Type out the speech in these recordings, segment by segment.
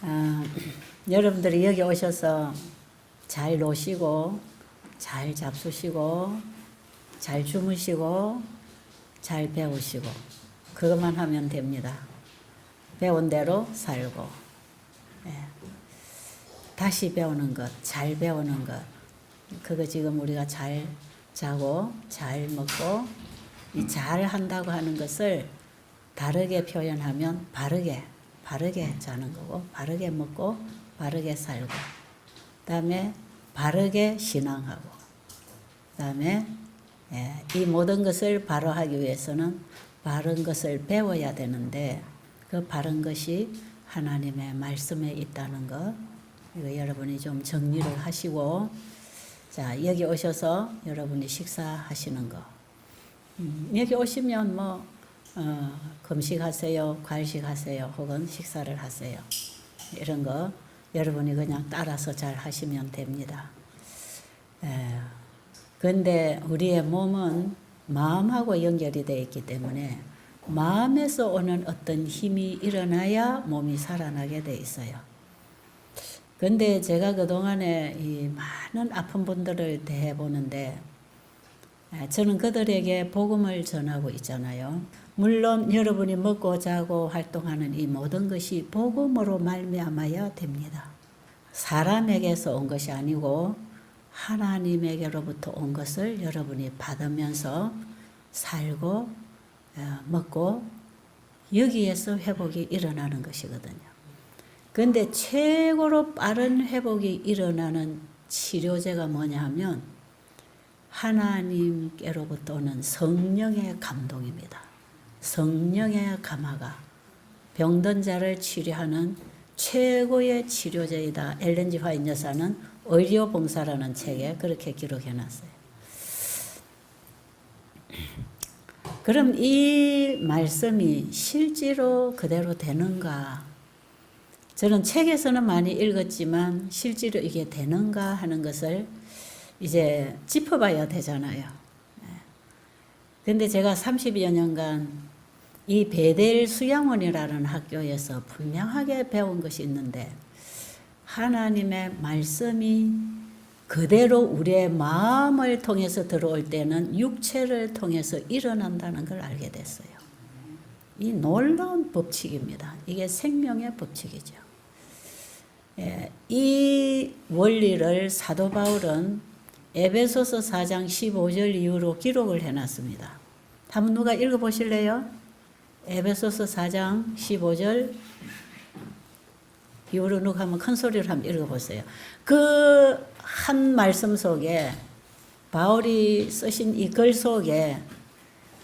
아, 여러분들이 여기 오셔서 잘 노시고 잘 잡수시고 잘 주무시고 잘 배우시고 그것만 하면 됩니다. 배운 대로 살고 다시 배우는 것, 잘 배우는 것, 그거 지금 우리가 잘 자고 잘 먹고 이 잘 한다고 하는 것을 다르게 표현하면 바르게 자는 거고, 바르게 먹고 바르게 살고, 그다음에 바르게 신앙하고, 그다음에 이 모든 것을 바로 하기 위해서는 바른 것을 배워야 되는데, 그 바른 것이 하나님의 말씀에 있다는 것, 이거 여러분이 좀 정리를 하시고, 자, 여기 오셔서 여러분이 식사하시는 거, 여기 오시면 금식하세요, 과일식하세요, 혹은 식사를 하세요. 이런 거 여러분이 그냥 따라서 잘 하시면 됩니다. 그런데 우리의 몸은 마음하고 연결이 되어 있기 때문에 마음에서 오는 어떤 힘이 일어나야 몸이 살아나게 돼 있어요. 그런데 제가 그동안에 이 많은 아픈 분들을 대해보는데, 저는 그들에게 복음을 전하고 있잖아요. 물론 여러분이 먹고 자고 활동하는 이 모든 것이 복음으로 말미암아야 됩니다. 사람에게서 온 것이 아니고 하나님에게로부터 온 것을 여러분이 받으면서 살고 먹고 여기에서 회복이 일어나는 것이거든요. 그런데 최고로 빠른 회복이 일어나는 치료제가 뭐냐 하면 하나님께로부터 오는 성령의 감동입니다. 성령의 감화가 병든 자를 치료하는 최고의 치료제이다. 엘렌 G. 화이트 여사는 의료봉사라는 책에 그렇게 기록해놨어요. 그럼 이 말씀이 실제로 그대로 되는가? 저는 책에서는 많이 읽었지만 실제로 이게 되는가 하는 것을 이제 짚어봐야 되잖아요. 그런데 제가 30여 년간 이 베델 수양원이라는 학교에서 분명하게 배운 것이 있는데, 하나님의 말씀이 그대로 우리의 마음을 통해서 들어올 때는 육체를 통해서 일어난다는 걸 알게 됐어요. 이 놀라운 법칙입니다. 이게 생명의 법칙이죠. 이 원리를 사도 바울은 에베소서 4장 15절 이후로 기록을 해놨습니다. 한번 누가 읽어보실래요? 에베소서 4장 15절 이후로 누가 한번 큰 소리로 한번 읽어보세요. 그 한 말씀 속에, 바울이 쓰신 이 글 속에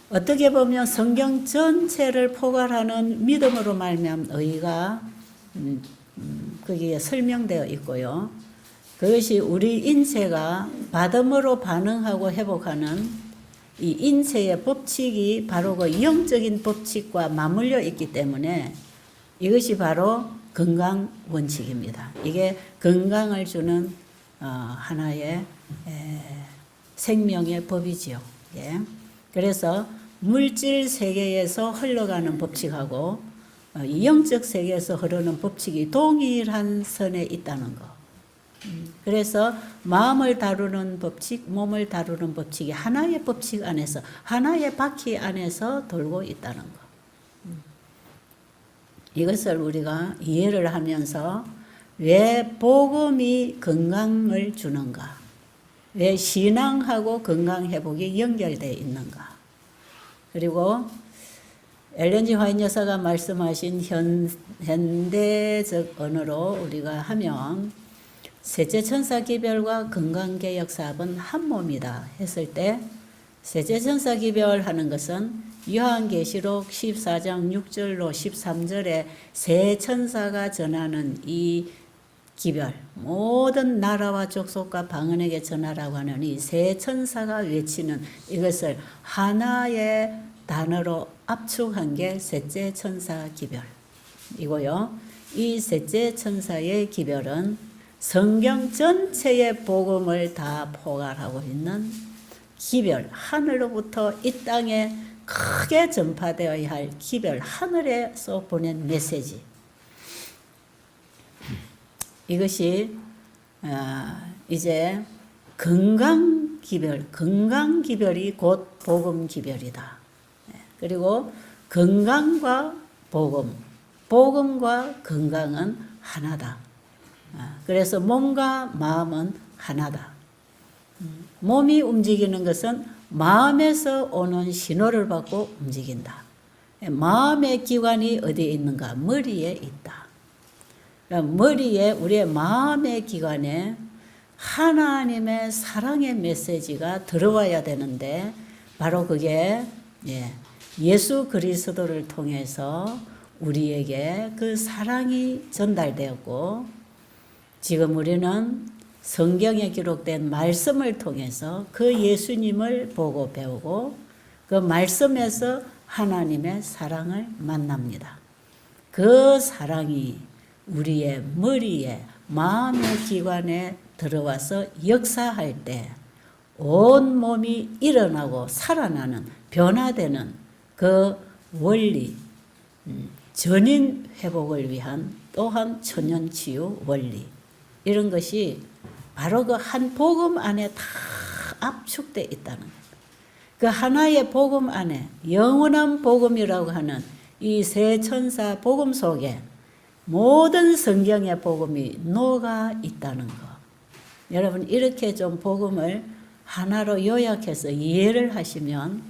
어떻게 보면 성경 전체를 포괄하는 믿음으로 말미암은 의가 거기에 설명되어 있고요. 그것이 우리 인체가 받음으로 반응하고 회복하는 이 인체의 법칙이 바로 그 영적인 법칙과 맞물려 있기 때문에 이것이 바로 건강 원칙입니다. 이게 건강을 주는 하나의 생명의 법이지요. 예. 그래서 물질 세계에서 흘러가는 법칙하고 영적 세계에서 흐르는 법칙이 동일한 선에 있다는 거. 그래서 마음을 다루는 법칙, 몸을 다루는 법칙이 하나의 법칙 안에서, 하나의 바퀴 안에서 돌고 있다는 거. 이것을 우리가 이해를 하면서 왜 복음이 건강을 주는가? 왜 신앙하고 건강 회복이 연결되어 있는가? 그리고 엘렌 G. 화이트 여사가 말씀하신 현대적 언어로 우리가 하면 셋째 천사 기별과 건강개혁 사업은 한 몸이다 했을 때, 셋째 천사 기별하는 것은 요한계시록 14장 6절로 13절에 세 천사가 전하는 이 기별, 모든 나라와 족속과 방언에게 전하라고 하는 이 세 천사가 외치는 이것을 하나의 단어로 압축한 게 셋째 천사 기별이고요. 이 셋째 천사의 기별은 성경 전체의 복음을 다 포괄하고 있는 기별, 하늘로부터 이 땅에 크게 전파되어야 할 기별, 하늘에서 보낸 메시지. 이것이 이제 건강기별이 곧 복음기별이다. 그리고 건강과 복음과 건강은 하나다. 그래서 몸과 마음은 하나다. 몸이 움직이는 것은 마음에서 오는 신호를 받고 움직인다. 마음의 기관이 어디에 있는가? 머리에 있다. 머리에 우리의 마음의 기관에 하나님의 사랑의 메시지가 들어와야 되는데 바로 그게 예수 그리스도를 통해서 우리에게 그 사랑이 전달되었고 지금 우리는 성경에 기록된 말씀을 통해서 그 예수님을 보고 배우고 그 말씀에서 하나님의 사랑을 만납니다. 그 사랑이 우리의 머리에 마음의 기관에 들어와서 역사할 때 온 몸이 일어나고 살아나는 변화되는 그 원리, 전인 회복을 위한 또한 천연치유 원리 이런 것이 바로 그 한 복음 안에 다 압축되어 있다는 것. 그 하나의 복음 안에 영원한 복음이라고 하는 이 세 천사 복음 속에 모든 성경의 복음이 녹아 있다는 것. 여러분 이렇게 좀 복음을 하나로 요약해서 이해를 하시면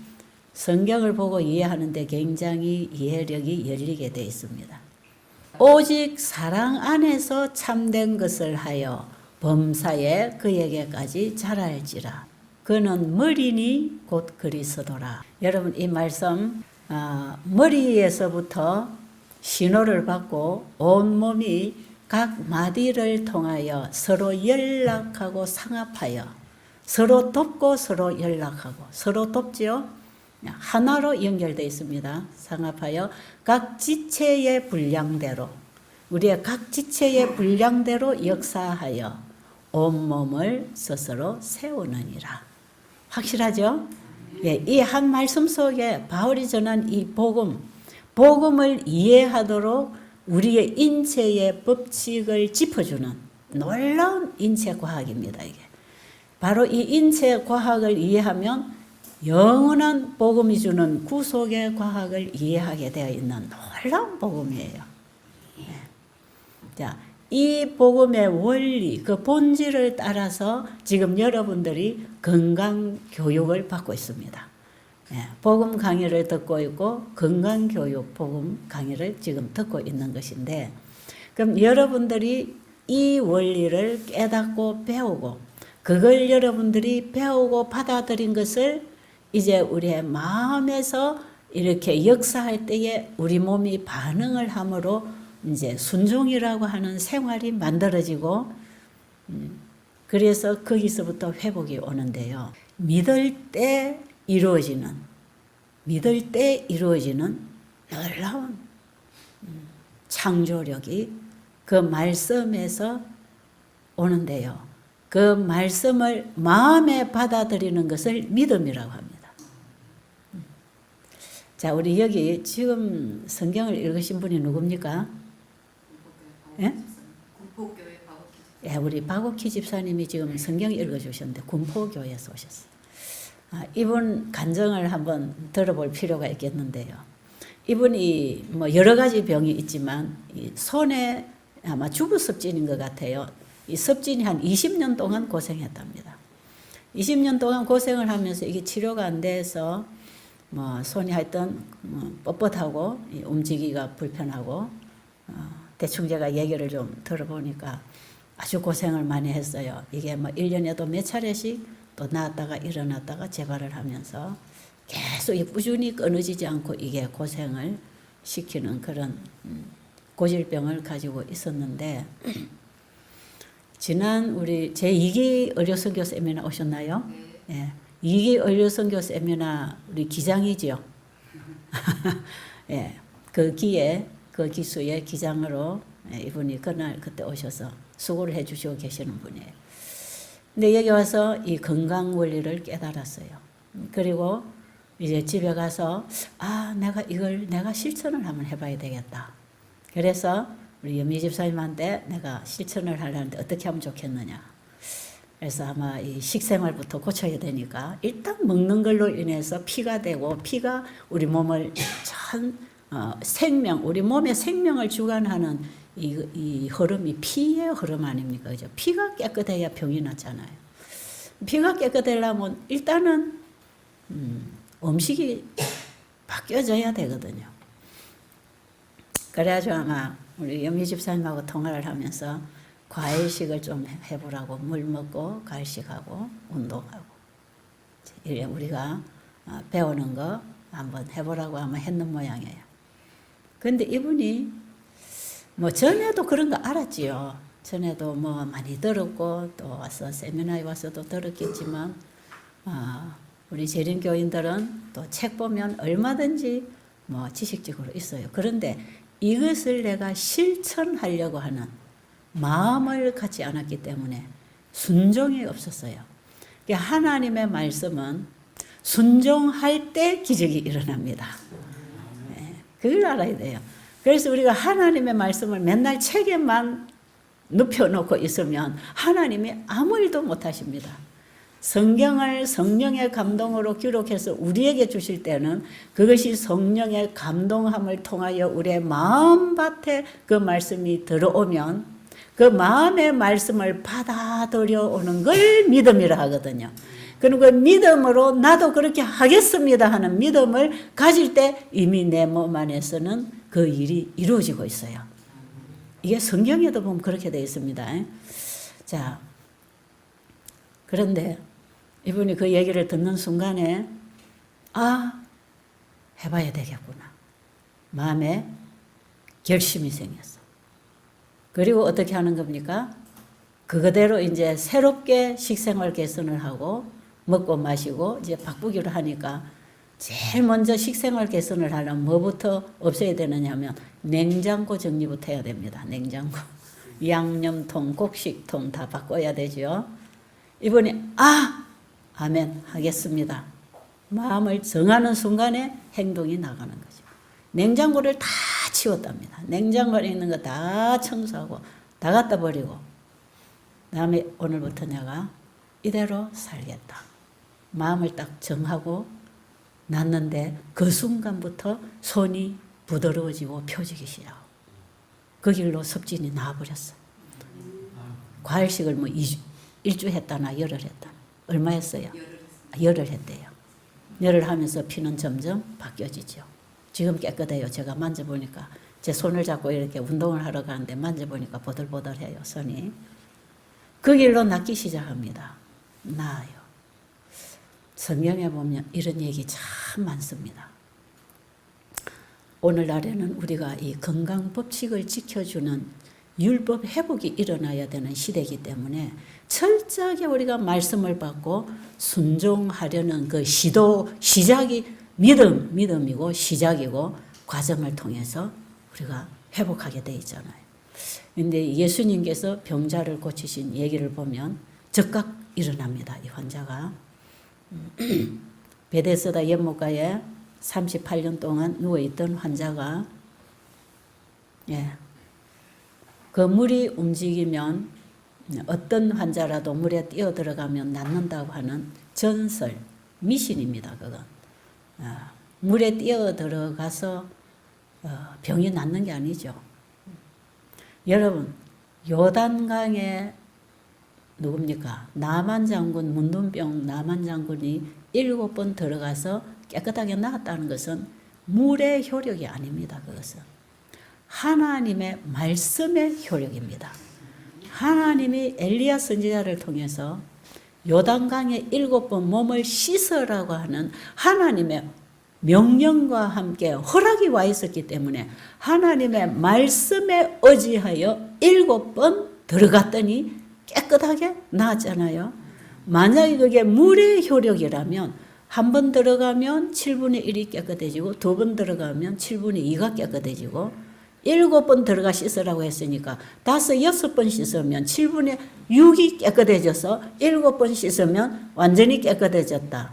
성경을 보고 이해하는데 굉장히 이해력이 열리게 되어 있습니다. 오직 사랑 안에서 참된 것을 하여 범사에 그에게까지 자랄지라. 그는 머리니 곧 그리스도라. 여러분 이 말씀 머리에서부터 신호를 받고 온몸이 각 마디를 통하여 서로 연락하고 상합하여 서로 돕고 서로 연락하고 서로 돕지요. 하나로 연결되어 있습니다. 상합하여 각 지체의 분량대로 우리의 각 지체의 분량대로 역사하여 온몸을 스스로 세우느니라. 확실하죠? 이 한 말씀 속에 바울이 전한 이 복음을 이해하도록 우리의 인체의 법칙을 짚어주는 놀라운 인체 과학입니다. 이게 바로 이 인체 과학을 이해하면 영원한 복음이 주는 구속의 과학을 이해하게 되어 있는 놀라운 복음이에요. 자, 이 복음의 원리, 그 본질을 따라서 지금 여러분들이 건강 교육을 받고 있습니다. 복음 강의를 듣고 있고 건강 교육 복음 강의를 지금 듣고 있는 것인데 그럼 여러분들이 이 원리를 깨닫고 배우고 그걸 여러분들이 배우고 받아들인 것을 이제 우리의 마음에서 이렇게 역사할 때에 우리 몸이 반응을 함으로 이제 순종이라고 하는 생활이 만들어지고 그래서 거기서부터 회복이 오는데요. 믿을 때 이루어지는 놀라운 창조력이 그 말씀에서 오는데요. 그 말씀을 마음에 받아들이는 것을 믿음이라고 합니다. 자, 우리 여기 지금 성경을 읽으신 분이 누굽니까? 예? 군포교회 박옥희. 예, 우리 박옥희 집사님이 지금 성경 읽어주셨는데 군포교회에서 오셨어요. 이분 간증을 한번 들어볼 필요가 있겠는데요. 이분이 뭐 여러 가지 병이 있지만 이 손에 아마 주부섭진인 것 같아요. 이 섭진이 한 20년 동안 고생했답니다. 20년 동안 고생을 하면서 이게 치료가 안 돼서 뭐 손이 하여튼 뻣뻣하고 움직이기가 불편하고 대충 제가 얘기를 좀 들어보니까 아주 고생을 많이 했어요. 이게 뭐 1년에도 몇 차례씩 또 나왔다가 일어났다가 재발을 하면서 계속 꾸준히 끊어지지 않고 이게 고생을 시키는 그런 고질병을 가지고 있었는데 지난 우리 제2기 의료선교 세미나 오셨나요? 네. 2기 의료선교 세미나 우리 기장이지요. 예, 그 기수의 기장으로 이분이 그때 오셔서 수고를 해주시고 계시는 분이에요. 근데 여기 와서 이 건강 원리를 깨달았어요. 그리고 이제 집에 가서 내가 실천을 한번 해봐야 되겠다. 그래서 우리 연미 집사님한테 내가 실천을 하려는데 어떻게 하면 좋겠느냐. 그래서 아마 이 식생활부터 고쳐야 되니까 일단 먹는 걸로 인해서 피가 되고 피가 우리 몸을 생명, 우리 몸의 생명을 주관하는 이 흐름이 피의 흐름 아닙니까? 그죠? 피가 깨끗해야 병이 낫잖아요. 피가 깨끗하려면 일단은 음식이 바뀌어져야 되거든요. 그래가지고 아마 우리 연미 집사님하고 통화를 하면서 과일식을 좀 해보라고, 물 먹고 과일식하고 운동하고 이래 우리가 배우는 거 한번 해보라고 아마 했는 모양이에요. 근데 이분이 뭐 전에도 그런 거 알았지요. 전에도 뭐 많이 들었고 또 와서 세미나에 와서도 들었겠지만 우리 재림교인들은 또 책 보면 얼마든지 뭐 지식적으로 있어요. 그런데 이것을 내가 실천하려고 하는 마음을 갖지 않았기 때문에 순종이 없었어요. 하나님의 말씀은 순종할 때 기적이 일어납니다. 그걸 알아야 돼요. 그래서 우리가 하나님의 말씀을 맨날 책에만 눕혀놓고 있으면 하나님이 아무 일도 못하십니다. 성경을 성령의 감동으로 기록해서 우리에게 주실 때는 그것이 성령의 감동함을 통하여 우리의 마음밭에 그 말씀이 들어오면 그 마음의 말씀을 받아들여 오는 걸 믿음이라 하거든요. 그리고 그 믿음으로 나도 그렇게 하겠습니다 하는 믿음을 가질 때 이미 내 몸 안에서는 그 일이 이루어지고 있어요. 이게 성경에도 보면 그렇게 되어 있습니다. 자, 그런데 이분이 그 얘기를 듣는 순간에 해봐야 되겠구나. 마음에 결심이 생겼어. 그리고 어떻게 하는 겁니까? 그거대로 이제 새롭게 식생활 개선을 하고 먹고 마시고 이제 바꾸기로 하니까 제일 먼저 식생활 개선을 하려면 뭐부터 없애야 되느냐 하면 냉장고 정리부터 해야 됩니다. 냉장고. 양념통, 곡식통 다 바꿔야 되죠. 이분이 아멘 하겠습니다. 마음을 정하는 순간에 행동이 나가는 거죠. 냉장고를 다 치웠답니다. 냉장고에 있는 거 다 청소하고 다 갖다 버리고 다음에 오늘부터 내가 이대로 살겠다. 마음을 딱 정하고 났는데 그 순간부터 손이 부드러워지고 펴지기 시작하고 그 길로 섭진이 나와버렸어요. 과일식을 뭐 1주 했다나 열흘 했다나 얼마 했어요? 열흘 했대요. 열흘 하면서 피는 점점 바뀌어지죠. 지금 깨끗해요. 제가 만져보니까 제 손을 잡고 이렇게 운동을 하러 가는데 만져보니까 보들보들해요. 손이. 그 길로 낫기 시작합니다. 나아요. 성경에 보면 이런 얘기 참 많습니다. 오늘날에는 우리가 이 건강 법칙을 지켜주는 율법 회복이 일어나야 되는 시대이기 때문에 철저하게 우리가 말씀을 받고 순종하려는 그 시작이 믿음이고 시작이고 과정을 통해서 우리가 회복하게 돼 있잖아요. 근데 예수님께서 병자를 고치신 얘기를 보면 즉각 일어납니다. 이 환자가. 베데스다 연못가에 38년 동안 누워있던 환자가 그 물이 움직이면 어떤 환자라도 물에 뛰어들어가면 낫는다고 하는 전설, 미신입니다. 그건. 물에 뛰어들어가서 병이 낫는 게 아니죠. 여러분, 요단강에 누굽니까? 나만 장군, 문둥병 나만 장군이 7번 들어가서 깨끗하게 나았다는 것은 물의 효력이 아닙니다. 그것은 하나님의 말씀의 효력입니다. 하나님이 엘리야 선지자를 통해서 요단강에 7번 몸을 씻으라고 하는 하나님의 명령과 함께 허락이 와 있었기 때문에 하나님의 말씀에 의지하여 7번 들어갔더니 깨끗하게 나았잖아요. 만약에 그게 물의 효력이라면 한 번 들어가면 7분의 1이 깨끗해지고 2번 들어가면 7분의 2가 깨끗해지고 7번 들어가 씻으라고 했으니까 5, 6번 씻으면 7분의 6이 깨끗해져서 7번 씻으면 완전히 깨끗해졌다.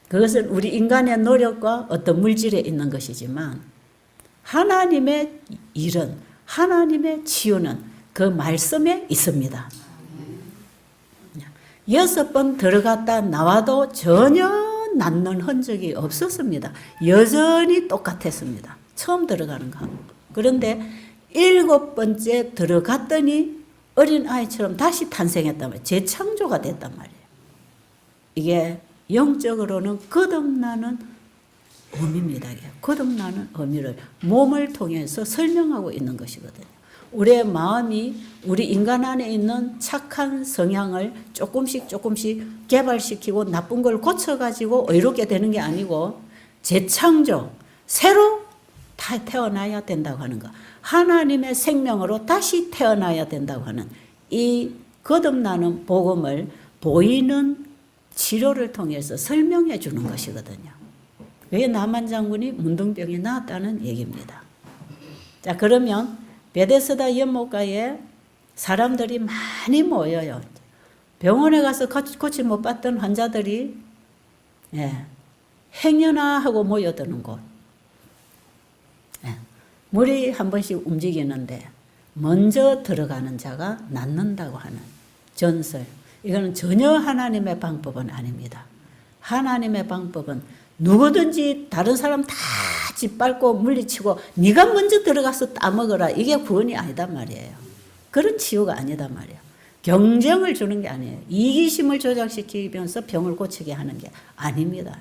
그것은 우리 인간의 노력과 어떤 물질에 있는 것이지만 하나님의 일은 하나님의 치유는 그 말씀에 있습니다. 6번 들어갔다 나와도 전혀 낫는 흔적이 없었습니다. 여전히 똑같았습니다. 처음 들어가는 거. 그런데 7번째 들어갔더니 어린아이처럼 다시 탄생했단 말이에요. 재창조가 됐단 말이에요. 이게 영적으로는 거듭나는 의미입니다. 거듭나는 의미를 몸을 통해서 설명하고 있는 것이거든요. 우리의 마음이 우리 인간 안에 있는 착한 성향을 조금씩 개발시키고 나쁜 걸 고쳐가지고 의롭게 되는 게 아니고 재창조, 새로 다 태어나야 된다고 하는 거. 하나님의 생명으로 다시 태어나야 된다고 하는 이 거듭나는 복음을 보이는 치료를 통해서 설명해 주는 것이거든요. 그게 나만 장군이 문둥병이 나았다는 얘기입니다. 자, 그러면 베데스다 연못가에 사람들이 많이 모여요. 병원에 가서 고치 못 받던 환자들이 행여나 하고 모여드는 곳. 물이 한 번씩 움직이는데 먼저 들어가는 자가 낫는다고 하는 전설. 이거는 전혀 하나님의 방법은 아닙니다. 하나님의 방법은 누구든지 다른 사람 다 짓밟고 물리치고 네가 먼저 들어가서 따먹어라. 이게 구원이 아니단 말이에요. 그런 치유가 아니단 말이에요. 경쟁을 주는 게 아니에요. 이기심을 조작시키면서 병을 고치게 하는 게 아닙니다.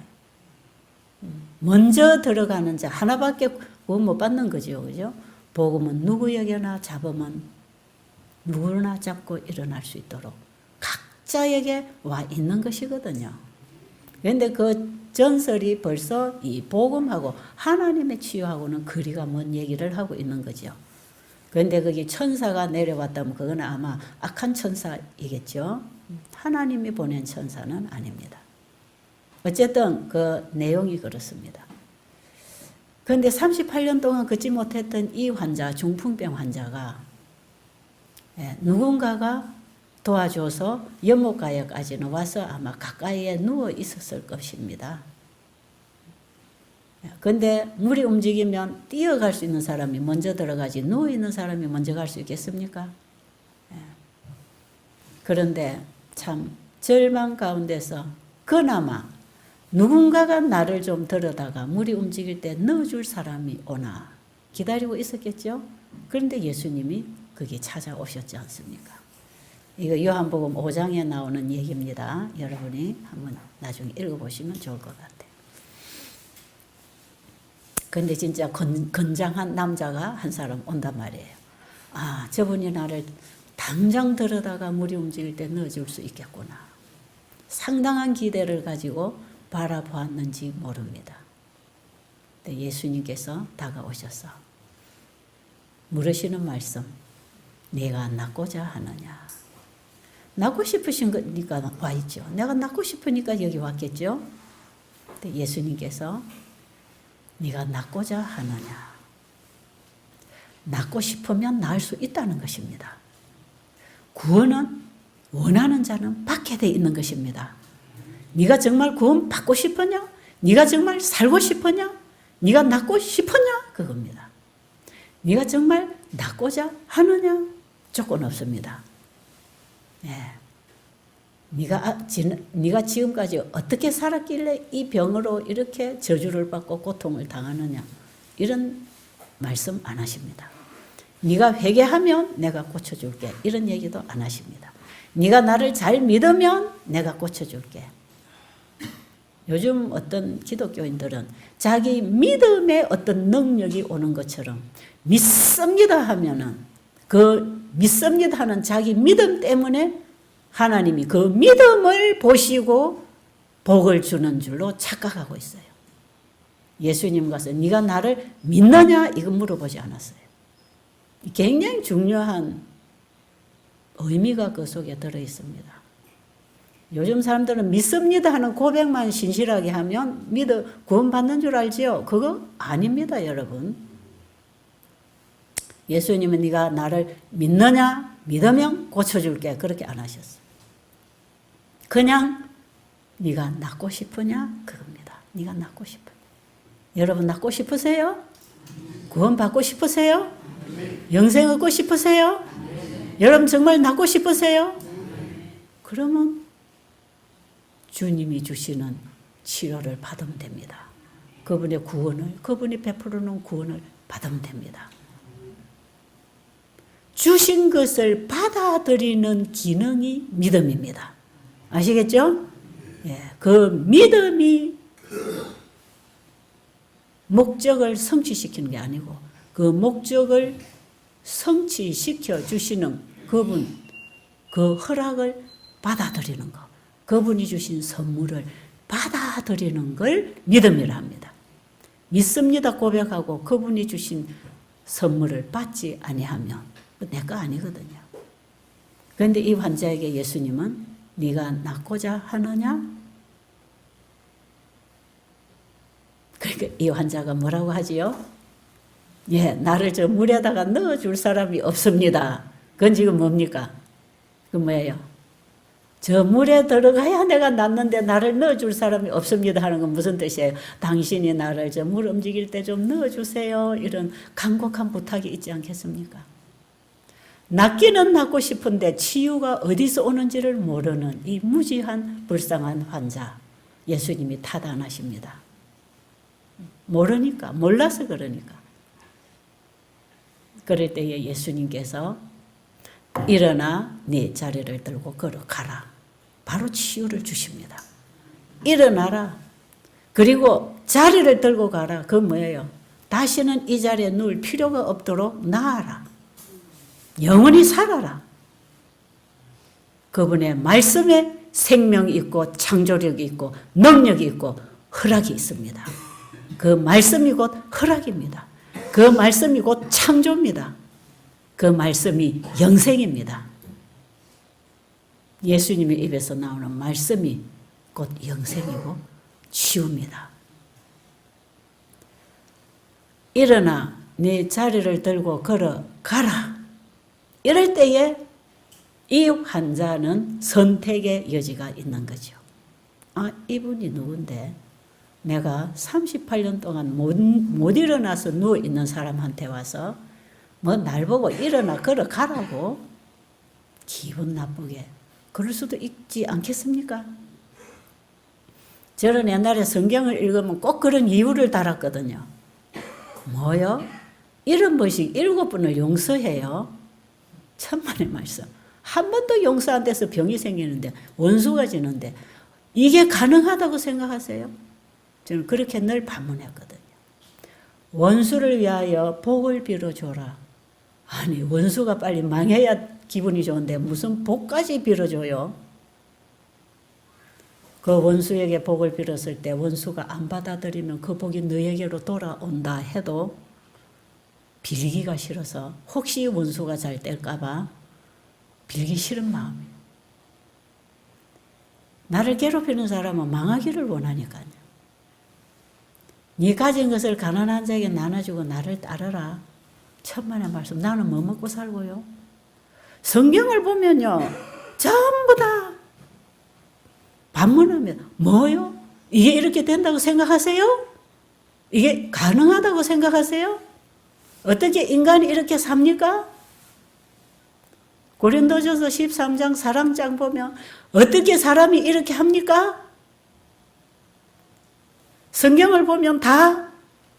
먼저 들어가는 자 하나밖에 구원 못 받는 거죠. 그죠? 복음은 누구에게나 잡으면 누구나 잡고 일어날 수 있도록 각자에게 와 있는 것이거든요. 그런데 그 전설이 벌써 이 복음하고 하나님의 치유하고는 거리가 먼 얘기를 하고 있는 거죠. 그런데 거기 천사가 내려왔다면 그건 아마 악한 천사이겠죠. 하나님이 보낸 천사는 아닙니다. 어쨌든 그 내용이 그렇습니다. 그런데 38년 동안 걷지 못했던 이 환자, 중풍병 환자가 누군가가 도와줘서 연못가에까지는 와서 아마 가까이에 누워 있었을 것입니다. 그런데 물이 움직이면 뛰어갈 수 있는 사람이 먼저 들어가지 누워 있는 사람이 먼저 갈 수 있겠습니까? 그런데 참 절망 가운데서 그나마 누군가가 나를 좀 들여다가 물이 움직일 때 넣어줄 사람이 오나 기다리고 있었겠죠? 그런데 예수님이 거기 찾아오셨지 않습니까? 이거 요한복음 5장에 나오는 얘기입니다. 여러분이 한번 나중에 읽어보시면 좋을 것 같아요. 근데 진짜 건장한 남자가 한 사람 온단 말이에요. 아, 저분이 나를 당장 들여다가 물이 움직일 때 넣어줄 수 있겠구나. 상당한 기대를 가지고 바라보았는지 모릅니다. 근데 예수님께서 다가오셔서 물으시는 말씀, 내가 낫고자 하느냐. 낫고 싶으신 거니까 와 있죠. 내가 낫고 싶으니까 여기 왔겠죠. 근데 예수님께서 네가 낫고자 하느냐. 낫고 싶으면 나을 수 있다는 것입니다. 구원은 원하는 자는 받게 돼 있는 것입니다. 네가 정말 구원 받고 싶으냐? 네가 정말 살고 싶으냐? 네가 낫고 싶으냐? 그겁니다. 네가 정말 낫고자 하느냐? 조건 없습니다. 네가 지금까지 어떻게 살았길래 이 병으로 이렇게 저주를 받고 고통을 당하느냐? 이런 말씀 안 하십니다. 네가 회개하면 내가 고쳐줄게. 이런 얘기도 안 하십니다. 네가 나를 잘 믿으면 내가 고쳐줄게. 요즘 어떤 기독교인들은 자기 믿음의 어떤 능력이 오는 것처럼 믿습니다 하면은 그 믿습니다 하는 자기 믿음 때문에 하나님이 그 믿음을 보시고 복을 주는 줄로 착각하고 있어요. 예수님 가서 네가 나를 믿느냐 이거 물어보지 않았어요. 굉장히 중요한 의미가 그 속에 들어 있습니다. 요즘 사람들은 믿습니다 하는 고백만 신실하게 하면 구원받는 줄 알지요? 그거 아닙니다, 여러분. 예수님은 네가 나를 믿느냐? 믿으면 고쳐줄게. 그렇게 안 하셨어요. 그냥 네가 낫고 싶으냐? 그겁니다. 네가 낫고 싶으냐? 여러분 낫고 싶으세요? 구원받고 싶으세요? 영생 얻고 싶으세요? 여러분 정말 낫고 싶으세요? 그러면 주님이 주시는 치료를 받으면 됩니다. 그분의 구원을, 그분이 베풀어놓은 구원을 받으면 됩니다. 주신 것을 받아들이는 기능이 믿음입니다. 아시겠죠? 예, 그 믿음이 목적을 성취시키는 게 아니고 그 목적을 성취시켜 주시는 그분, 그 허락을 받아들이는 것, 그분이 주신 선물을 받아들이는 걸 믿음이라 합니다. 믿습니다 고백하고 그분이 주신 선물을 받지 아니하면 내 거 아니거든요. 그런데 이 환자에게 예수님은 네가 낫고자 하느냐? 그러니까 이 환자가 뭐라고 하지요? 예, 나를 저 물에다가 넣어줄 사람이 없습니다. 그건 지금 뭡니까? 그 뭐예요? 저 물에 들어가야 내가 낫는데 나를 넣어줄 사람이 없습니다 하는 건 무슨 뜻이에요? 당신이 나를 저 물 움직일 때 좀 넣어주세요. 이런 간곡한 부탁이 있지 않겠습니까? 낫기는 낫고 싶은데 치유가 어디서 오는지를 모르는 이 무지한 불쌍한 환자, 예수님이 타단하십니다. 모르니까, 몰라서 그러니까. 그럴 때에 예수님께서 일어나 네 자리를 들고 걸어가라. 바로 치유를 주십니다. 일어나라. 그리고 자리를 들고 가라. 그건 뭐예요? 다시는 이 자리에 누울 필요가 없도록 나아라. 영원히 살아라. 그분의 말씀에 생명이 있고 창조력이 있고 능력이 있고 허락이 있습니다. 그 말씀이 곧 허락입니다. 그 말씀이 곧 창조입니다. 그 말씀이 영생입니다. 예수님의 입에서 나오는 말씀이 곧 영생이고 치유입니다. 일어나 네 자리를 들고 걸어가라. 이럴 때에 이 환자는 선택의 여지가 있는 거죠. 아, 이분이 누군데 내가 38년 동안 못 일어나서 누워있는 사람한테 와서 뭐 날 보고 일어나 걸어가라고 기분 나쁘게 그럴 수도 있지 않겠습니까? 저는 옛날에 성경을 읽으면 꼭 그런 이유를 달았거든요. 뭐요? 70번씩 7번을 용서해요. 천만의 말씀. 한 번도 용서 안 돼서 병이 생기는데 원수가 지는데 이게 가능하다고 생각하세요? 저는 그렇게 늘 반문했거든요. 원수를 위하여 복을 빌어줘라. 아니 원수가 빨리 망해야 기분이 좋은데 무슨 복까지 빌어줘요? 그 원수에게 복을 빌었을 때 원수가 안 받아들이면 그 복이 너에게로 돌아온다 해도 빌기가 싫어서 혹시 원수가 잘 뗄까 봐 빌기 싫은 마음이에요. 나를 괴롭히는 사람은 망하기를 원하니까요. 네 가진 것을 가난한 자에게 나눠주고 나를 따르라. 천만의 말씀. 나는 뭐 먹고 살고요? 성경을 보면요. 전부 다 반문합니다. 뭐요? 이게 이렇게 된다고 생각하세요? 이게 가능하다고 생각하세요? 어떻게 인간이 이렇게 삽니까? 고린도전서 13장 사랑장 보면 어떻게 사람이 이렇게 합니까? 성경을 보면 다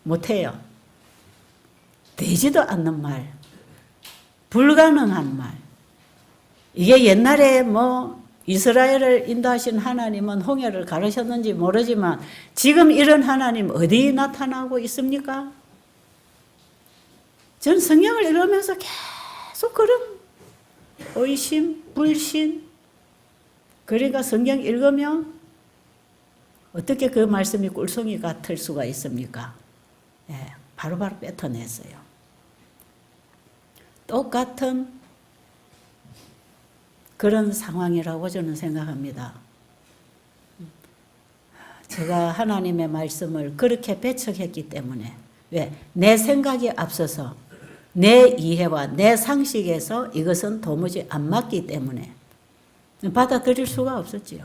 못해요. 되지도 않는 말, 불가능한 말. 이게 옛날에 뭐 이스라엘을 인도하신 하나님은 홍해를 가르셨는지 모르지만 지금 이런 하나님 어디 나타나고 있습니까? 전 성경을 읽으면서 계속 그런 의심, 불신. 그러니까 성경 읽으면 어떻게 그 말씀이 꿀송이 같을 수가 있습니까? 예, 바로바로 뱉어냈어요. 똑같은 그런 상황이라고 저는 생각합니다. 제가 하나님의 말씀을 그렇게 배척했기 때문에 왜? 내 생각이 앞서서 내 이해와 내 상식에서 이것은 도무지 안 맞기 때문에 받아들일 수가 없었지요.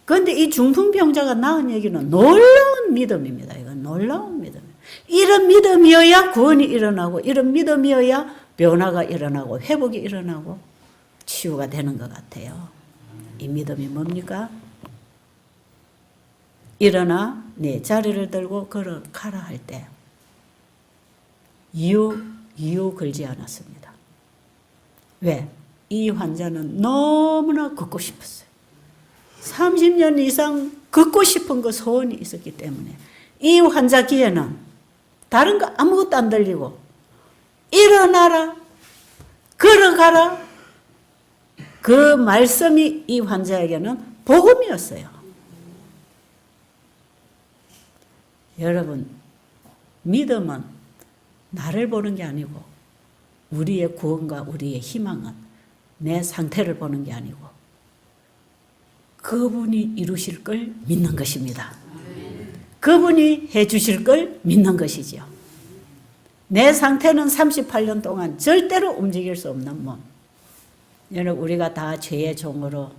그런데 이 중풍병자가 낳은 얘기는 놀라운 믿음입니다. 이건 놀라운 믿음이에요. 이런 믿음이어야 구원이 일어나고 이런 믿음이어야 변화가 일어나고 회복이 일어나고 치유가 되는 것 같아요. 이 믿음이 뭡니까? 일어나 네 자리를 들고 걸어가라 할 때 이유 걸지 않았습니다. 왜? 이 환자는 너무나 걷고 싶었어요. 30년 이상 걷고 싶은 그 소원이 있었기 때문에 이 환자 귀에는 다른 거 아무것도 안 들리고 일어나라, 걸어가라, 그 말씀이 이 환자에게는 복음이었어요. 여러분, 믿음은 나를 보는 게 아니고 우리의 구원과 우리의 희망은 내 상태를 보는 게 아니고 그분이 이루실 걸 믿는 것입니다. 그분이 해 주실 걸 믿는 것이지요. 내 상태는 38년 동안 절대로 움직일 수 없는 몸. 여러분, 우리가 다 죄의 종으로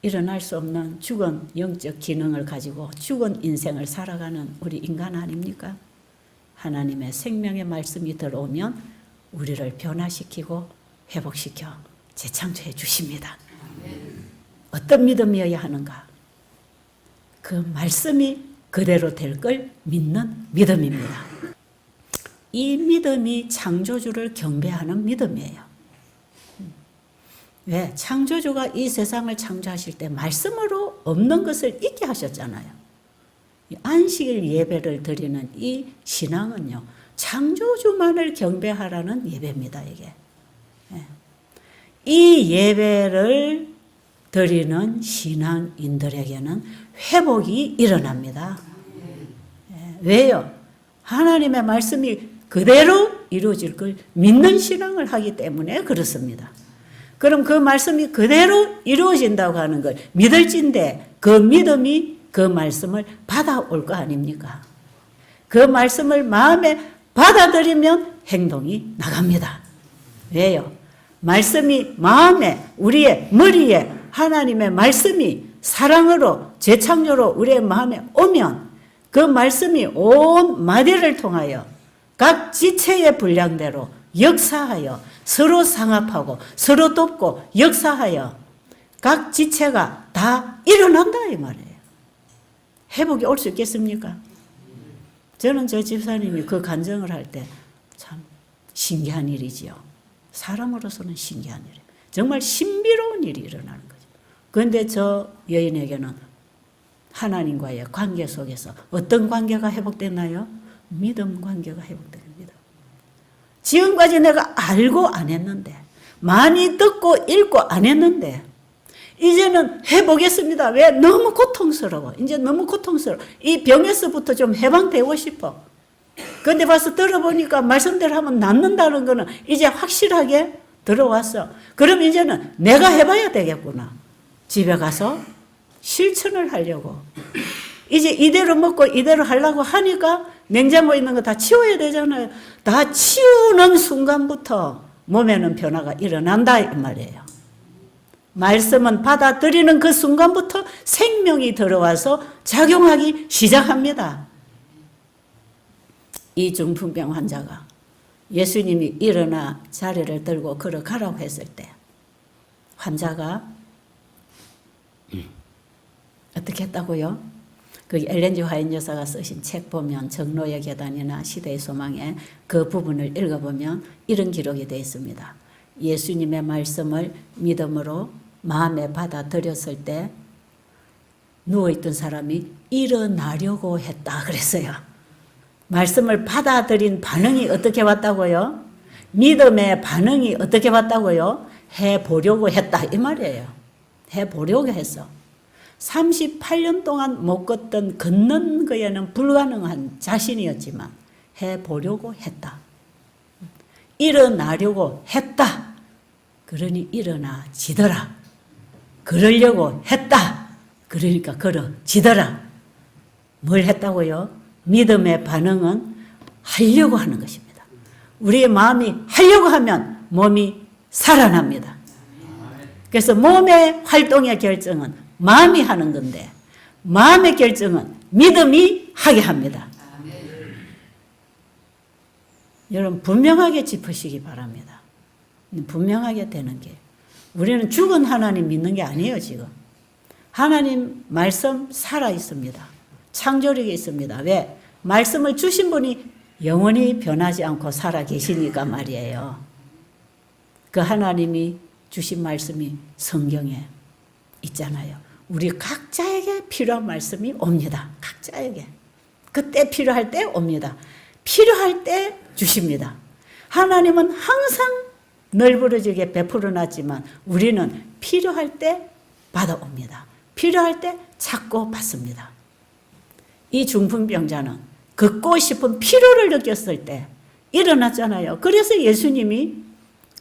일어날 수 없는 죽은 영적 기능을 가지고 죽은 인생을 살아가는 우리 인간 아닙니까? 하나님의 생명의 말씀이 들어오면 우리를 변화시키고 회복시켜 재창조해 주십니다. 어떤 믿음이어야 하는가? 그 말씀이 그대로 될 걸 믿는 믿음입니다. 이 믿음이 창조주를 경배하는 믿음이에요. 왜? 창조주가 이 세상을 창조하실 때 말씀으로 없는 것을 있게 하셨잖아요. 안식일 예배를 드리는 이 신앙은요, 창조주만을 경배하라는 예배입니다, 이게. 이 예배를 드리는 신앙인들에게는 회복이 일어납니다. 왜요? 하나님의 말씀이 그대로 이루어질 걸 믿는 신앙을 하기 때문에 그렇습니다. 그럼 그 말씀이 그대로 이루어진다고 하는 걸 믿을진데 그 믿음이 그 말씀을 받아올 거 아닙니까? 그 말씀을 마음에 받아들이면 행동이 나갑니다. 왜요? 말씀이 마음에, 우리의 머리에 하나님의 말씀이 사랑으로, 재창조로 우리의 마음에 오면 그 말씀이 온 마디를 통하여 각 지체의 분량대로 역사하여 서로 상합하고 서로 돕고 역사하여 각 지체가 다 일어난다 이 말이에요. 회복이 올 수 있겠습니까? 저는 저 집사님이 그 간증을 할 때 참 신기한 일이지요. 사람으로서는 신기한 일이에요. 정말 신비로운 일이 일어나는 거죠. 그런데 저 여인에게는 하나님과의 관계 속에서 어떤 관계가 회복됐나요? 믿음 관계가 회복됩니다. 지금까지 내가 알고 안 했는데, 많이 듣고 읽고 안 했는데 이제는 해보겠습니다. 왜? 너무 고통스러워. 이제 너무 고통스러워. 이 병에서부터 좀 해방되고 싶어. 그런데 봐서 들어보니까 말씀대로 하면 낫는다는 거는 이제 확실하게 들어왔어. 그럼 이제는 내가 해봐야 되겠구나. 집에 가서 실천을 하려고. 이제 이대로 먹고 이대로 하려고 하니까 냉장고에 있는 거 다 치워야 되잖아요. 다 치우는 순간부터 몸에는 변화가 일어난다 이 말이에요. 말씀은 받아들이는 그 순간부터 생명이 들어와서 작용하기 시작합니다. 이 중풍병 환자가 예수님이 일어나 자리를 들고 걸어가라고 했을 때 환자가 어떻게 했다고요? 그 엘렌 G 화이트 여사가 쓰신 책 보면 정로의 계단이나 시대의 소망에 그 부분을 읽어보면 이런 기록이 되어 있습니다. 예수님의 말씀을 믿음으로 마음에 받아들였을 때 누워있던 사람이 일어나려고 했다 그랬어요. 말씀을 받아들인 반응이 어떻게 왔다고요? 믿음의 반응이 어떻게 왔다고요? 해보려고 했다 이 말이에요. 해보려고 했어. 38년 동안 못 걷는 거에는 불가능한 자신이었지만 해보려고 했다. 일어나려고 했다. 그러니 일어나지더라. 그러려고 했다. 그러니까 걸어지더라. 뭘 했다고요? 믿음의 반응은 하려고 하는 것입니다. 우리의 마음이 하려고 하면 몸이 살아납니다. 그래서 몸의 활동의 결정은 마음이 하는 건데 마음의 결정은 믿음이 하게 합니다. 여러분 분명하게 짚으시기 바랍니다. 분명하게 되는 게 우리는 죽은 하나님 믿는 게 아니에요. 지금 하나님 말씀 살아 있습니다. 창조력이 있습니다. 왜? 말씀을 주신 분이 영원히 변하지 않고 살아 계시니까 말이에요. 그 하나님이 주신 말씀이 성경에 있잖아요. 우리 각자에게 필요한 말씀이 옵니다. 각자에게. 그때 필요할 때 옵니다. 필요할 때 주십니다. 하나님은 항상 널브러지게 베풀어 놨지만 우리는 필요할 때 받아옵니다. 필요할 때 찾고 받습니다. 이 중풍병자는 걷고 싶은 필요를 느꼈을 때 일어났잖아요. 그래서 예수님이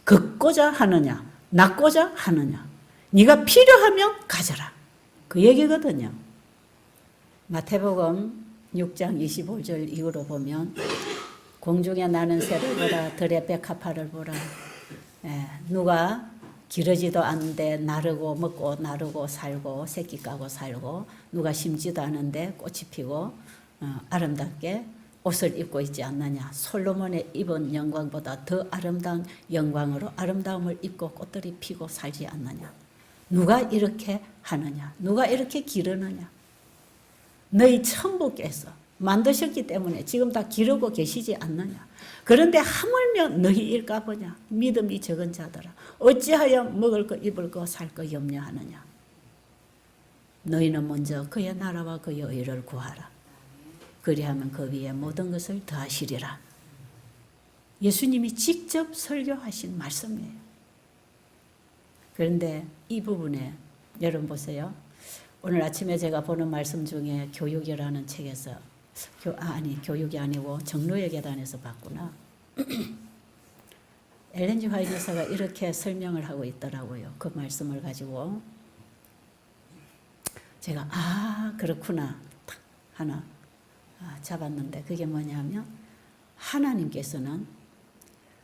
걷고자 하느냐 낫고자 하느냐 네가 필요하면 가져라 그 얘기거든요. 마태복음 6장 25절 이후로 보면 공중에 나는 새를 보라 들의 백합화를 보라. 누가 기르지도 않는데 나르고 먹고 나르고 살고 새끼 까고 살고 누가 심지도 않은데 꽃이 피고 아름답게 옷을 입고 있지 않느냐. 솔로몬의 입은 영광보다 더 아름다운 영광으로 아름다움을 입고 꽃들이 피고 살지 않느냐. 누가 이렇게 하느냐. 누가 이렇게 기르느냐. 너희 천부께서 만드셨기 때문에 지금 다 기르고 계시지 않느냐. 그런데 하물며 너희일까 보냐. 믿음이 적은 자들아 어찌하여 먹을 거 입을 거 살 거 염려하느냐. 너희는 먼저 그의 나라와 그의 의를 구하라. 그리하면 그 위에 모든 것을 더하시리라. 예수님이 직접 설교하신 말씀이에요. 그런데 이 부분에 여러분 보세요. 오늘 아침에 제가 보는 말씀 중에 교육이라는 책에서 교육이 아니고 정로의 계단에서 봤구나. 엘렌 G 화이트 여사가 이렇게 설명을 하고 있더라고요. 그 말씀을 가지고 제가 그렇구나 딱 하나 잡았는데 그게 뭐냐면 하나님께서는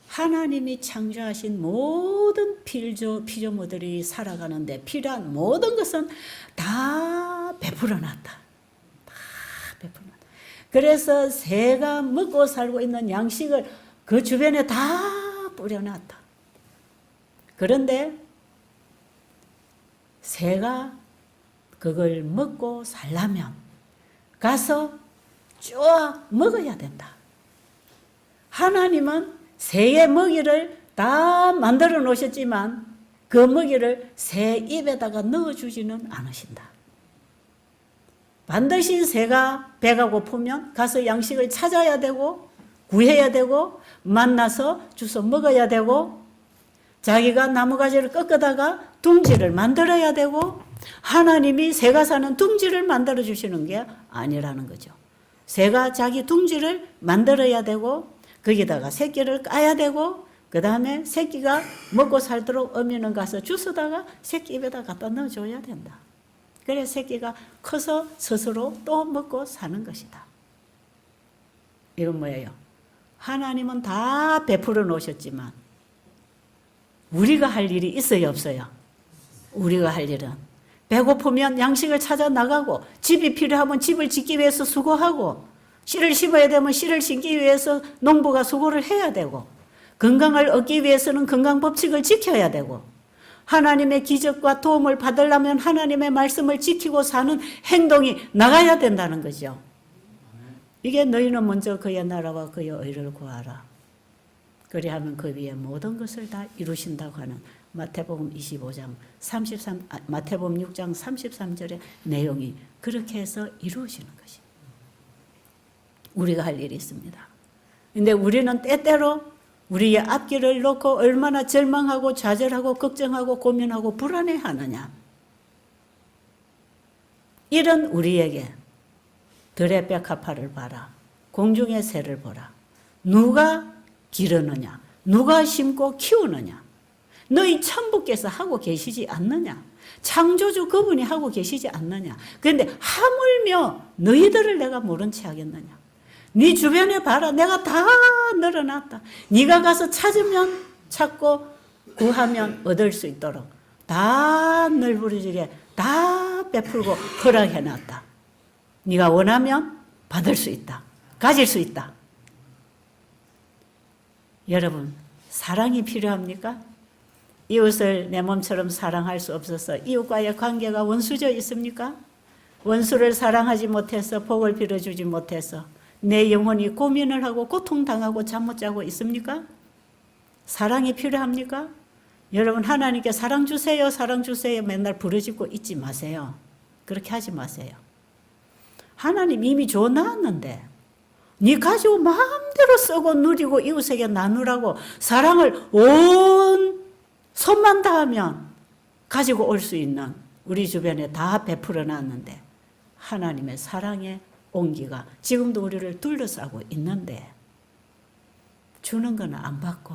하나님이 창조하신 모든 피조물들이 살아가는데 필요한 모든 것은 다 베풀어 놨다. 다 베풀어 놨다. 그래서 새가 먹고 살고 있는 양식을 그 주변에 다 뿌려놨다. 그런데 새가 그걸 먹고 살려면 가서 쭉 먹어야 된다. 하나님은 새의 먹이를 다 만들어 놓으셨지만 그 먹이를 새 입에다가 넣어주지는 않으신다. 반드시 새가 배가 고프면 가서 양식을 찾아야 되고 구해야 되고 만나서 주워 먹어야 되고 자기가 나무가지를 꺾다가 둥지를 만들어야 되고 하나님이 새가 사는 둥지를 만들어 주시는 게 아니라는 거죠. 새가 자기 둥지를 만들어야 되고 거기다가 새끼를 까야 되고 그 다음에 새끼가 먹고 살도록 어미는 가서 주워다가 새끼 입에다 갖다 넣어줘야 된다. 그래 새끼가 커서 스스로 또 먹고 사는 것이다. 이건 뭐예요? 하나님은 다 베풀어 놓으셨지만 우리가 할 일이 있어요 없어요? 우리가 할 일은 배고프면 양식을 찾아 나가고 집이 필요하면 집을 짓기 위해서 수고하고 씨를 심어야 되면 씨를 심기 위해서 농부가 수고를 해야 되고 건강을 얻기 위해서는 건강법칙을 지켜야 되고 하나님의 기적과 도움을 받으려면 하나님의 말씀을 지키고 사는 행동이 나가야 된다는 거죠. 이게 너희는 먼저 그의 나라와 그의 의를 구하라. 그리하면 그 위에 모든 것을 다 이루신다고 하는 마태복음 25장 33, 마태복음 6장 33절의 내용이 그렇게 해서 이루어지는 것입니다. 우리가 할 일이 있습니다. 근데 우리는 때때로 우리의 앞길을 놓고 얼마나 절망하고 좌절하고 걱정하고 고민하고 불안해하느냐. 이런 우리에게 들의 백합화를 봐라. 공중의 새를 보라. 누가 기르느냐. 누가 심고 키우느냐. 너희 천부께서 하고 계시지 않느냐. 창조주 그분이 하고 계시지 않느냐. 그런데 하물며 너희들을 내가 모른 채 하겠느냐. 네 주변에 봐라. 내가 다 늘어놨다. 네가 가서 찾으면 찾고 구하면 얻을 수 있도록 다 널브러지게 다 베풀고 허락해놨다. 네가 원하면 받을 수 있다. 가질 수 있다. 여러분, 사랑이 필요합니까? 이웃을 내 몸처럼 사랑할 수 없어서 이웃과의 관계가 원수져 있습니까? 원수를 사랑하지 못해서 복을 빌어주지 못해서 내 영혼이 고민을 하고 고통당하고 잠 못 자고 있습니까? 사랑이 필요합니까? 여러분, 하나님께 사랑 주세요, 사랑 주세요 맨날 부르짖고 있지 마세요. 그렇게 하지 마세요. 하나님 이미 줘 놨는데 네 가지고 마음대로 쓰고 누리고 이웃에게 나누라고 사랑을 온 손만 닿으면 가지고 올 수 있는 우리 주변에 다 베풀어 놨는데 하나님의 사랑의 온기가 지금도 우리를 둘러싸고 있는데 주는 거는 안 받고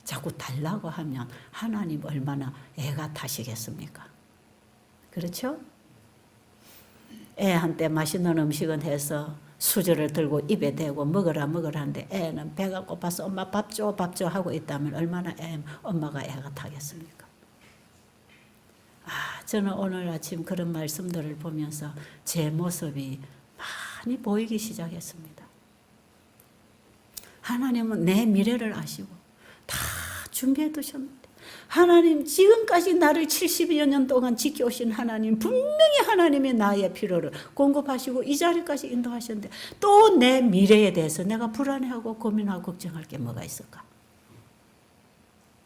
자꾸 달라고 하면 하나님 얼마나 애가 타시겠습니까? 그렇죠? 애한테 맛있는 음식은 해서 수저를 들고 입에 대고 먹으라 하는데 애는 배가 고파서 엄마 밥 줘 하고 있다면 얼마나 엄마가 애가 타겠습니까? 저는 오늘 아침 그런 말씀들을 보면서 제 모습이 많이 보이기 시작했습니다. 하나님은 내 미래를 아시고 다 준비해 두셨는데 하나님 지금까지 나를 70여 년 동안 지켜오신 하나님 분명히 하나님이 나의 필요를 공급하시고 이 자리까지 인도하셨는데 또 내 미래에 대해서 내가 불안해하고 고민하고 걱정할 게 뭐가 있을까?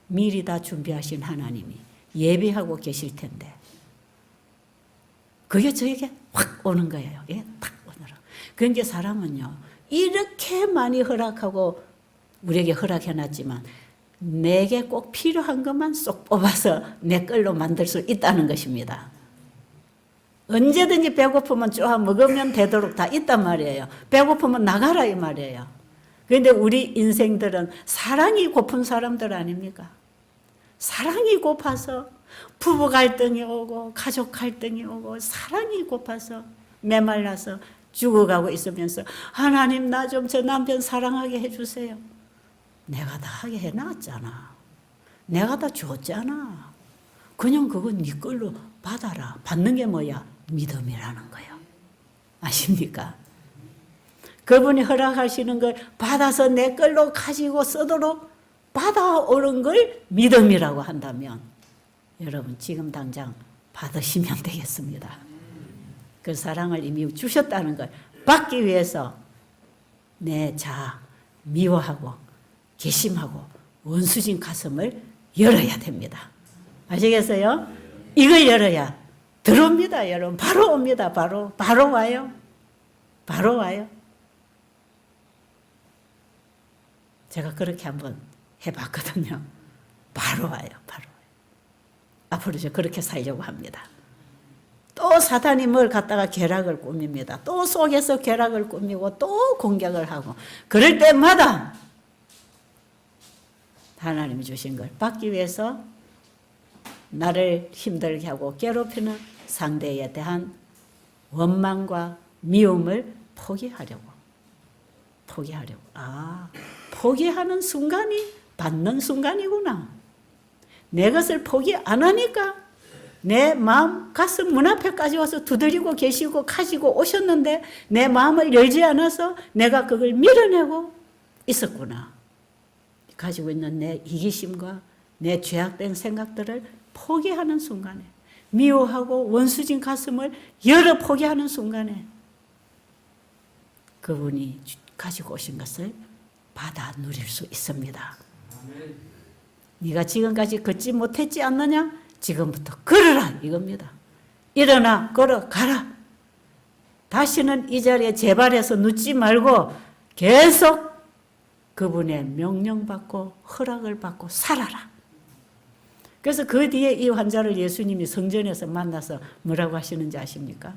미리 다 준비하신 하나님이 예비하고 계실 텐데 그게 저에게 확 오는 거예요. 예, 탁 오더라. 그러니까 사람은요 이렇게 많이 허락하고 우리에게 허락해놨지만 내게 꼭 필요한 것만 쏙 뽑아서 내 걸로 만들 수 있다는 것입니다. 언제든지 배고프면 쪼아 먹으면 되도록 다 있단 말이에요. 배고프면 나가라 이 말이에요. 그런데 우리 인생들은 사랑이 고픈 사람들 아닙니까? 사랑이 고파서 부부 갈등이 오고 가족 갈등이 오고 사랑이 고파서 메말라서 죽어가고 있으면서 하나님 나 좀 저 남편 사랑하게 해주세요. 내가 다 하게 해놨잖아. 내가 다 줬잖아. 그냥 그건 네 걸로 받아라. 받는 게 뭐야? 믿음이라는 거예요. 아십니까? 그분이 허락하시는 걸 받아서 내 걸로 가지고 쓰도록 받아오는 걸 믿음이라고 한다면 여러분 지금 당장 받으시면 되겠습니다. 그 사랑을 이미 주셨다는 걸 받기 위해서 내 자아 미워하고 개심하고 원수진 가슴을 열어야 됩니다. 아시겠어요? 이걸 열어야 들어옵니다. 여러분 바로 옵니다. 바로 와요. 바로 와요. 제가 그렇게 한번 해봤거든요. 바로 와요. 바로 와요. 앞으로 저 그렇게 살려고 합니다. 또 사단이 뭘 갖다가 계략을 꾸밉니다. 또 속에서 계략을 꾸미고 또 공격을 하고 그럴 때마다 하나님이 주신 걸 받기 위해서 나를 힘들게 하고 괴롭히는 상대에 대한 원망과 미움을 포기하려고. 포기하는 순간이 받는 순간이구나. 내 것을 포기 안 하니까 내 마음 가슴 문 앞에까지 와서 두드리고 계시고 가지고 오셨는데 내 마음을 열지 않아서 내가 그걸 밀어내고 있었구나. 가지고 있는 내 이기심과 내 죄악된 생각들을 포기하는 순간에 미워하고 원수진 가슴을 열어 포기하는 순간에 그분이 가지고 오신 것을 받아 누릴 수 있습니다. 네가 지금까지 걷지 못했지 않느냐? 지금부터 걸어라 이겁니다. 일어나 걸어가라. 다시는 이 자리에 재발해서 눕지 말고 계속 그분의 명령받고 허락을 받고 살아라. 그래서 그 뒤에 이 환자를 예수님이 성전에서 만나서 뭐라고 하시는지 아십니까?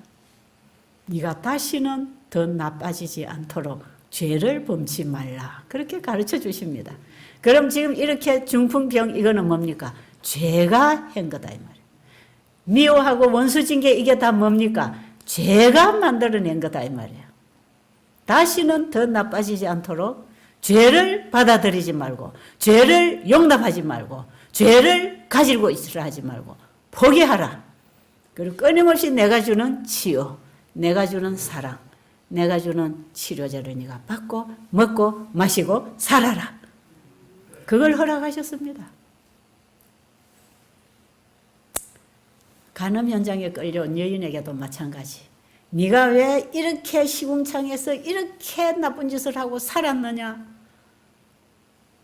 네가 다시는 더 나빠지지 않도록 죄를 범치 말라. 그렇게 가르쳐 주십니다. 그럼 지금 이렇게 중풍병 이거는 뭡니까? 죄가 한 거다 이 말이에요. 미워하고 원수진 게 이게 다 뭡니까? 죄가 만들어낸 거다 이 말이에요. 다시는 더 나빠지지 않도록 죄를 받아들이지 말고 죄를 용납하지 말고 죄를 가지고 있으라 하지 말고 포기하라. 그리고 끊임없이 내가 주는 치유, 내가 주는 사랑, 내가 주는 치료제를 네가 받고 먹고 마시고 살아라. 그걸 허락하셨습니다. 간음 현장에 끌려온 여인에게도 마찬가지. 네가 왜 이렇게 시궁창에서 이렇게 나쁜 짓을 하고 살았느냐?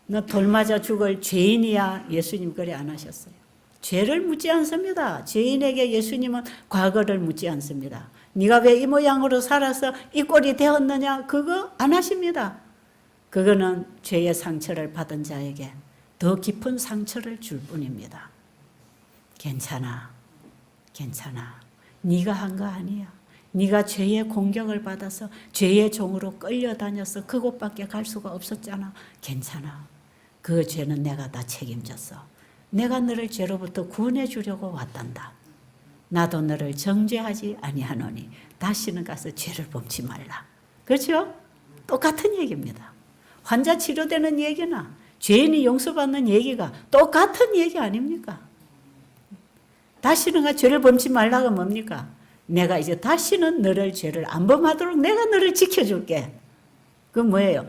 너 돌 맞아 죽을 죄인이야. 예수님 그래 안 하셨어요. 죄를 묻지 않습니다. 죄인에게 예수님은 과거를 묻지 않습니다. 네가 왜 이 모양으로 살아서 이 꼴이 되었느냐? 그거 안 하십니다. 그거는 죄의 상처를 받은 자에게 더 깊은 상처를 줄 뿐입니다. 괜찮아. 괜찮아. 네가 한 거 아니야. 네가 죄의 공격을 받아서 죄의 종으로 끌려다녀서 그곳밖에 갈 수가 없었잖아. 괜찮아. 그 죄는 내가 다 책임졌어. 내가 너를 죄로부터 구원해 주려고 왔단다. 나도 너를 정죄하지 아니하노니 다시는 가서 죄를 범치 말라. 그렇죠? 똑같은 얘기입니다. 환자 치료되는 얘기나 죄인이 용서받는 얘기가 똑같은 얘기 아닙니까? 다시는 죄를 범치 말라가 뭡니까? 내가 이제 다시는 너를 죄를 안 범하도록 내가 너를 지켜줄게. 그건 뭐예요?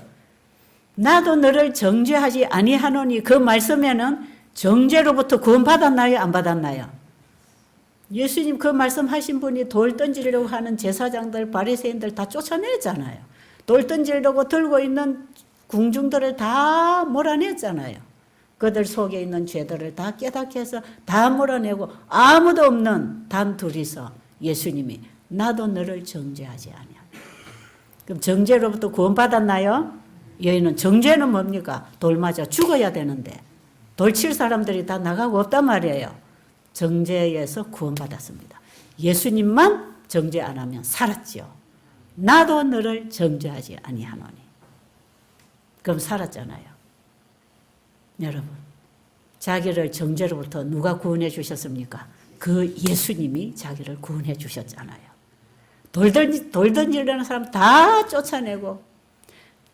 나도 너를 정죄하지 아니하노니 그 말씀에는 정죄로부터 구원받았나요? 안 받았나요? 예수님 그 말씀하신 분이 돌 던지려고 하는 제사장들, 바리새인들 다 쫓아냈잖아요. 돌 던지려고 들고 있는 궁중들을 다 몰아냈잖아요. 그들 속에 있는 죄들을 다 깨닫게 해서 다 몰아내고 아무도 없는 단 둘이서 예수님이 나도 너를 정죄하지 아니하노니. 그럼 정죄로부터 구원받았나요? 여인은 정죄는 뭡니까? 돌 맞아 죽어야 되는데 돌 칠 사람들이 다 나가고 없단 말이에요. 정죄에서 구원받았습니다. 예수님만 정죄 안 하면 살았지요. 나도 너를 정죄하지 아니하노니. 그럼 살았잖아요. 여러분, 자기를 정죄로부터 누가 구원해 주셨습니까? 그 예수님이 자기를 구원해 주셨잖아요. 돌 던지려는 사람 다 쫓아내고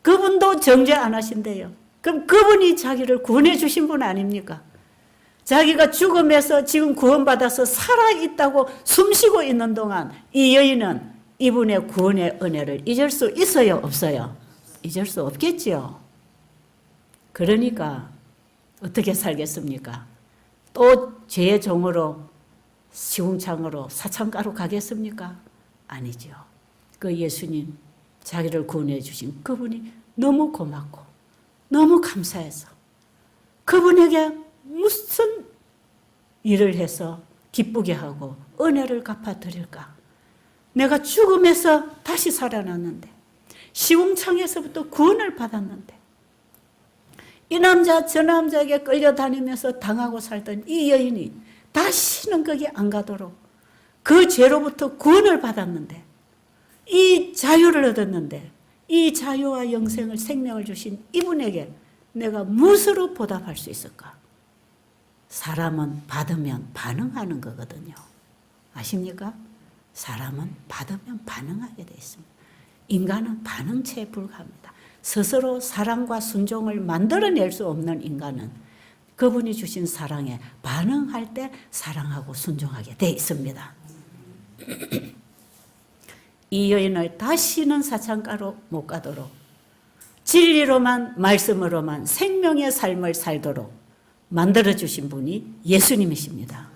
그분도 정죄 안 하신대요. 그럼 그분이 자기를 구원해 주신 분 아닙니까? 자기가 죽음에서 지금 구원받아서 살아있다고 숨쉬고 있는 동안 이 여인은 이분의 구원의 은혜를 잊을 수 있어요? 없어요? 잊을 수 없겠지요. 그러니까 어떻게 살겠습니까? 또 죄의 종으로 시궁창으로 사창가로 가겠습니까? 아니죠. 그 예수님 자기를 구원해 주신 그분이 너무 고맙고 너무 감사해서 그분에게 무슨 일을 해서 기쁘게 하고 은혜를 갚아드릴까? 내가 죽음에서 다시 살아났는데 시궁창에서부터 구원을 받았는데 이 남자 저 남자에게 끌려다니면서 당하고 살던 이 여인이 다시는 거기 안 가도록 그 죄로부터 구원을 받았는데 이 자유를 얻었는데 이 자유와 영생을 생명을 주신 이분에게 내가 무엇으로 보답할 수 있을까? 사람은 받으면 반응하는 거거든요. 아십니까? 사람은 받으면 반응하게 돼 있습니다. 인간은 반응체에 불과합니다. 스스로 사랑과 순종을 만들어낼 수 없는 인간은 그분이 주신 사랑에 반응할 때 사랑하고 순종하게 돼 있습니다. 이 여인을 다시는 사창가로 못 가도록 진리로만 말씀으로만 생명의 삶을 살도록 만들어주신 분이 예수님이십니다.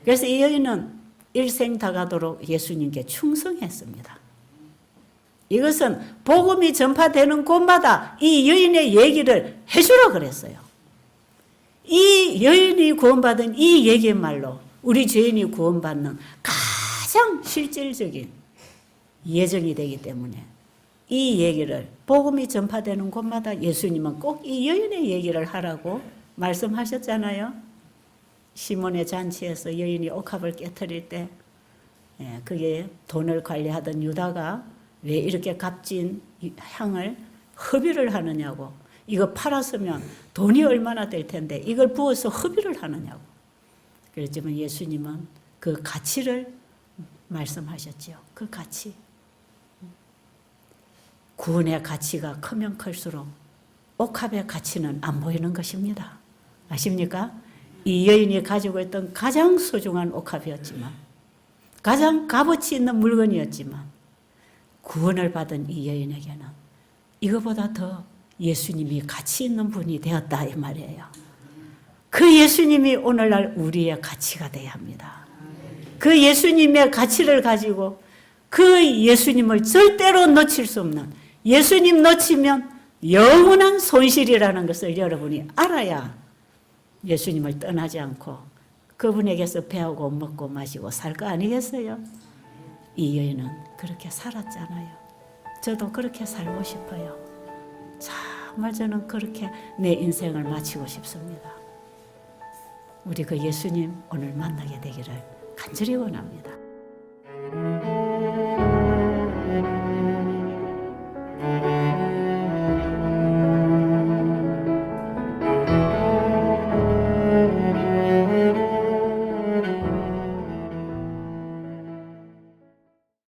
그래서 이 여인은 일생 다가도록 예수님께 충성했습니다. 이것은 복음이 전파되는 곳마다 이 여인의 얘기를 해주라 그랬어요. 이 여인이 구원받은 이 얘기말로 우리 죄인이 구원받는 가장 실질적인 예정이 되기 때문에 이 얘기를 복음이 전파되는 곳마다 예수님은 꼭 이 여인의 얘기를 하라고 말씀하셨잖아요. 시몬의 잔치에서 여인이 옥합을 깨트릴 때 그게 돈을 관리하던 유다가 왜 이렇게 값진 향을 허비를 하느냐고, 이거 팔았으면 돈이 얼마나 될 텐데 이걸 부어서 허비를 하느냐고. 그렇지만 예수님은 그 가치를 말씀하셨지요. 그 가치. 구원의 가치가 크면 클수록 옥합의 가치는 안 보이는 것입니다. 아십니까? 이 여인이 가지고 있던 가장 소중한 옥합이었지만, 가장 값어치 있는 물건이었지만, 구원을 받은 이 여인에게는 이거보다 더 예수님이 가치 있는 분이 되었다 이 말이에요. 그 예수님이 오늘날 우리의 가치가 되어야 합니다. 그 예수님의 가치를 가지고 그 예수님을 절대로 놓칠 수 없는, 예수님 놓치면 영원한 손실이라는 것을 여러분이 알아야 예수님을 떠나지 않고 그분에게서 배우고 먹고 마시고 살 거 아니겠어요? 이 여인은 그렇게 살았잖아요. 저도 그렇게 살고 싶어요. 정말 저는 그렇게 내 인생을 마치고 싶습니다. 우리 그 예수님 오늘 만나게 되기를 간절히 원합니다.